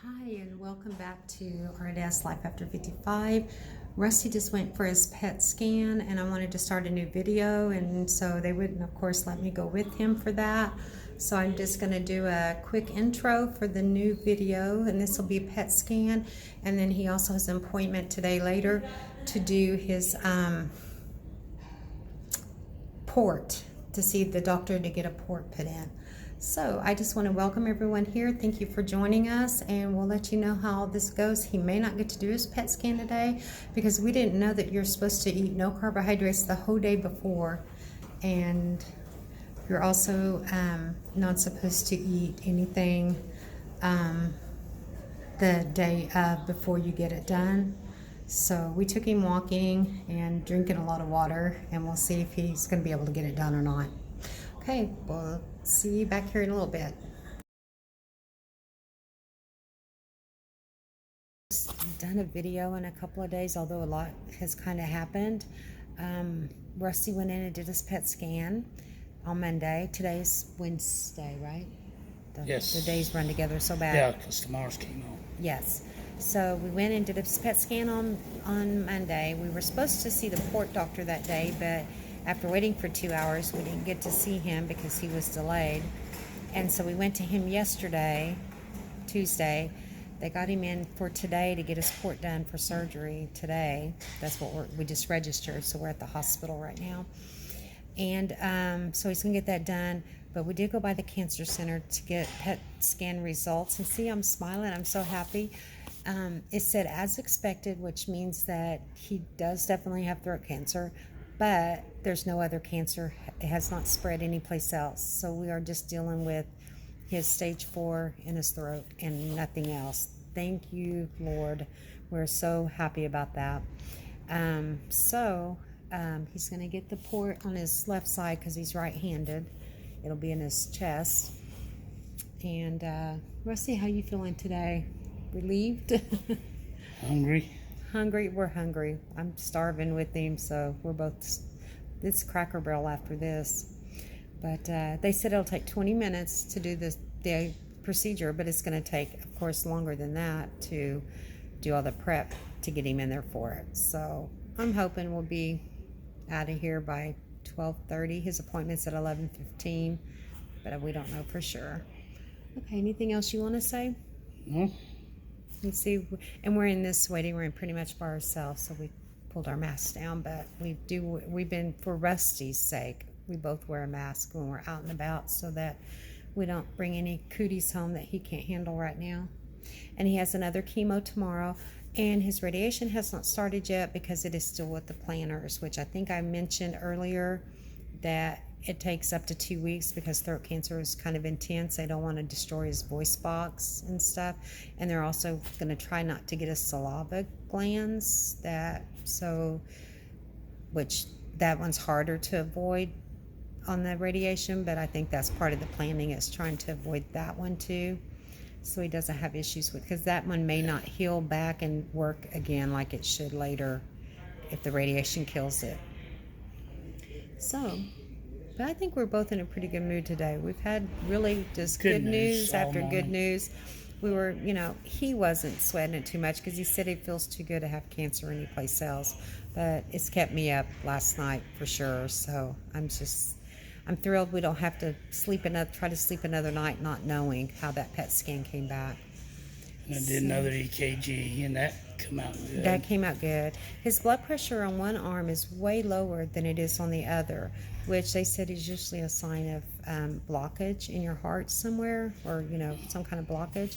Hi, and welcome back to RDS Life After 55. Rusty just went for his PET scan, and I wanted to start a new video, and so they wouldn't, of course, let me go with him for that. So I'm just going to do a quick intro for the new video, and this will be a PET scan. And then he also has an appointment today later to do his port, to see the doctor to get a port put in. So I just want to welcome everyone here. Thank you for joining us, and we'll let you know how this goes. He may not get to do his PET scan today because we didn't know that you're supposed to eat no carbohydrates the whole day before, and you're also not supposed to eat anything the day of before you get it done. So we took him walking and drinking a lot of water, and we'll see if he's going to be able to get it done or not. Okay, we'll see you back here in a little bit. Done a video in a couple of days, although a lot has kind of happened. Rusty went in and did his PET scan on Monday. Today's Wednesday, right? Yes. The days run together so bad. Yeah, because tomorrow's chemo. Yes. So we went and did a PET scan on Monday. We were supposed to see the port doctor that day, but after waiting for 2 hours, we didn't get to see him because he was delayed. And so we went to him yesterday, Tuesday. They got him in for today to get his port done for surgery today. That's what we just registered, so we're at the hospital right now. And so he's going to get that done. But we did go by the cancer center to get PET scan results. And see, I'm smiling. I'm so happy. It said as expected, which means that he does definitely have throat cancer, but there's no other cancer. It has not spread anyplace else. So we are just dealing with his stage 4 in his throat and nothing else. Thank you, Lord. We're so happy about that. He's going to get the port on his left side because he's right-handed. It'll be in his chest. And Rusty, how you feeling today? Relieved? Hungry? Hungry? We're hungry. I'm starving with him, so we're both... It's Cracker Barrel after this. But they said it'll take 20 minutes to do the procedure, but it's going to take, of course, longer than that to do all the prep to get him in there for it. So I'm hoping we'll be out of here by 12:30. His appointment's at 11:15, but we don't know for sure. Okay, anything else you want to say? No. You see, and we're in this waiting room pretty much by ourselves, so we pulled our masks down, but we've been, for Rusty's sake, we both wear a mask when we're out and about so that we don't bring any cooties home that he can't handle right now. And he has another chemo tomorrow, and his radiation has not started yet because it is still with the planners, which I think I mentioned earlier that it takes up to 2 weeks because throat cancer is kind of intense. They don't want to destroy his voice box and stuff. And they're also going to try not to get his saliva glands, which that one's harder to avoid on the radiation, but I think that's part of the planning, is trying to avoid that one too, so he doesn't have issues with, because that one may not heal back and work again like it should later if the radiation kills it. So, but I think we're both in a pretty good mood today. We've had really just good news after good news. We were, he wasn't sweating it too much because he said he feels too good to have cancer anyplace else, but it's kept me up last night for sure. So I'm thrilled we don't have to try to sleep another night not knowing how that PET scan came back. I did another EKG, and that came out good. That came out good. His blood pressure on one arm is way lower than it is on the other, which they said is usually a sign of blockage in your heart somewhere, or some kind of blockage.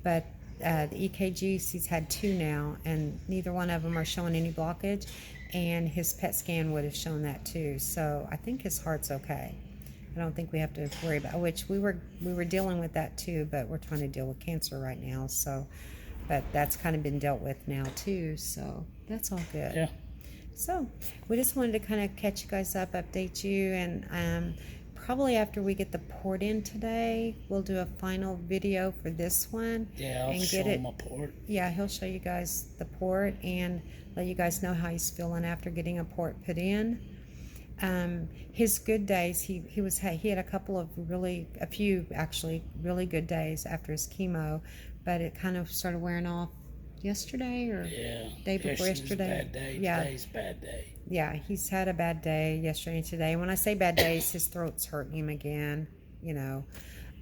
But the EKGs, he's had 2 now, and neither one of them are showing any blockage, and his PET scan would have shown that too. So I think his heart's okay. I don't think we have to worry about, which we were dealing with that too, but we're trying to deal with cancer right now. So, but that's kind of been dealt with now too. So that's all good. Yeah. So we just wanted to kind of catch you guys up, update you, and probably after we get the port in today, we'll do a final video for this one. Yeah, I'll show him a port. Yeah, he'll show you guys the port and let you guys know how he's feeling after getting a port put in. his good days, he had a few actually really good days after his chemo, but it kind of started wearing off yesterday or Yeah. day before Yesterday's yesterday. a bad day. Yeah. Today's a bad day. Yeah, he's had a bad day yesterday and today. When I say bad days, his throat's hurting him again, you know.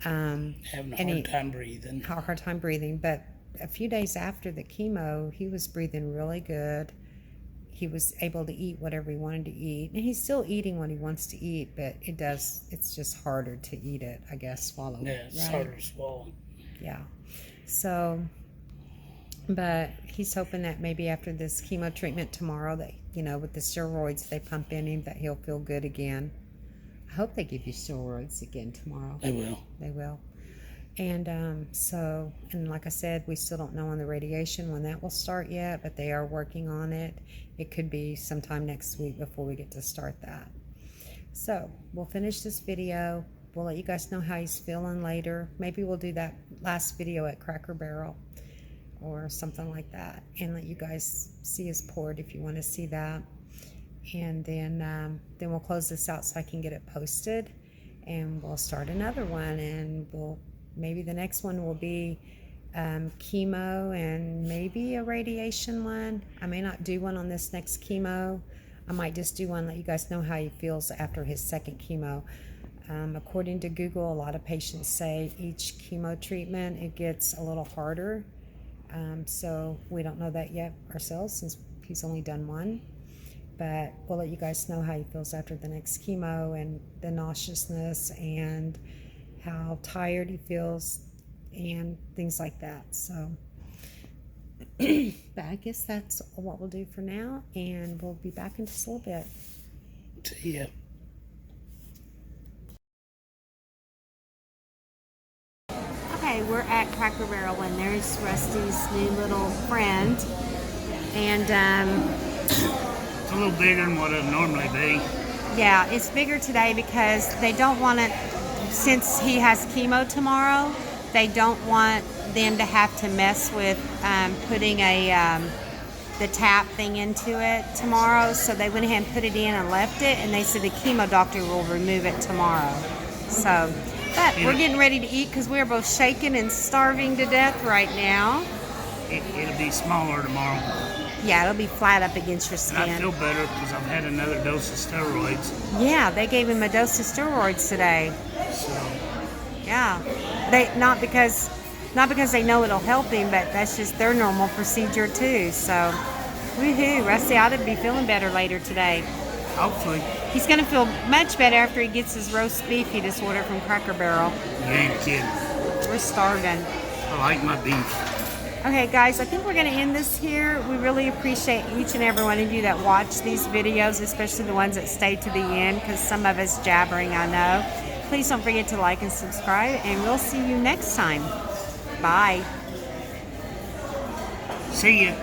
Having a hard time breathing. Hard time breathing. But a few days after the chemo, he was breathing really good. He was able to eat whatever he wanted to eat. And he's still eating what he wants to eat, but it's just harder to eat it, I guess, swallow. Yeah, it's harder to swallow. Yeah. So, but he's hoping that maybe after this chemo treatment tomorrow, that, you know, with the steroids they pump in him, that he'll feel good again. I hope they give you steroids again tomorrow. They will. They will. And and like I said, we still don't know on the radiation when that will start yet, but they are working on it. It could be sometime next week before we get to start that. So we'll finish this video. We'll let you guys know how he's feeling later. Maybe we'll do that last video at Cracker Barrel or something like that, and let you guys see his port if you want to see that. And then we'll close this out so I can get it posted, and we'll start another one, and maybe the next one will be chemo and maybe a radiation one. I may not do one on this next chemo. I might just do one, let you guys know how he feels after his second chemo. According to Google, a lot of patients say each chemo treatment, it gets a little harder. So we don't know that yet ourselves since he's only done one. But we'll let you guys know how he feels after the next chemo, and the nauseousness and how tired he feels and things like that. So but I guess that's what we'll do for now, and we'll be back in just a little bit. See ya. Okay, we're at Cracker Barrel, and there's Rusty's new little friend, and It's a little bigger than what it'd normally be. yeah, it's bigger today because they don't want it, since he has chemo tomorrow, they don't want them to have to mess with putting the tap thing into it tomorrow. So they went ahead and put it in and left it, and they said the chemo doctor will remove it tomorrow. So, but we're getting ready to eat because we're both shaking and starving to death right now. It'll be smaller tomorrow. Yeah, it'll be flat up against your And I skin. feel better because I've had another dose of steroids. Yeah, they gave him a dose of steroids today. So Yeah, they not because they know it'll help him, but that's just their normal procedure too. So, woohoo! Rusty ought to be feeling better later today. hopefully, He's gonna feel much better after he gets his roast beef he just ordered from Cracker Barrel. you ain't kidding. We're starving. I like my beef. Okay, guys, I think we're gonna end this here. We really appreciate each and every one of you that watch these videos, especially the ones that stay to the end, because some of us jabbering, I know. Please don't forget to like and subscribe, and we'll see you next time. Bye. See ya.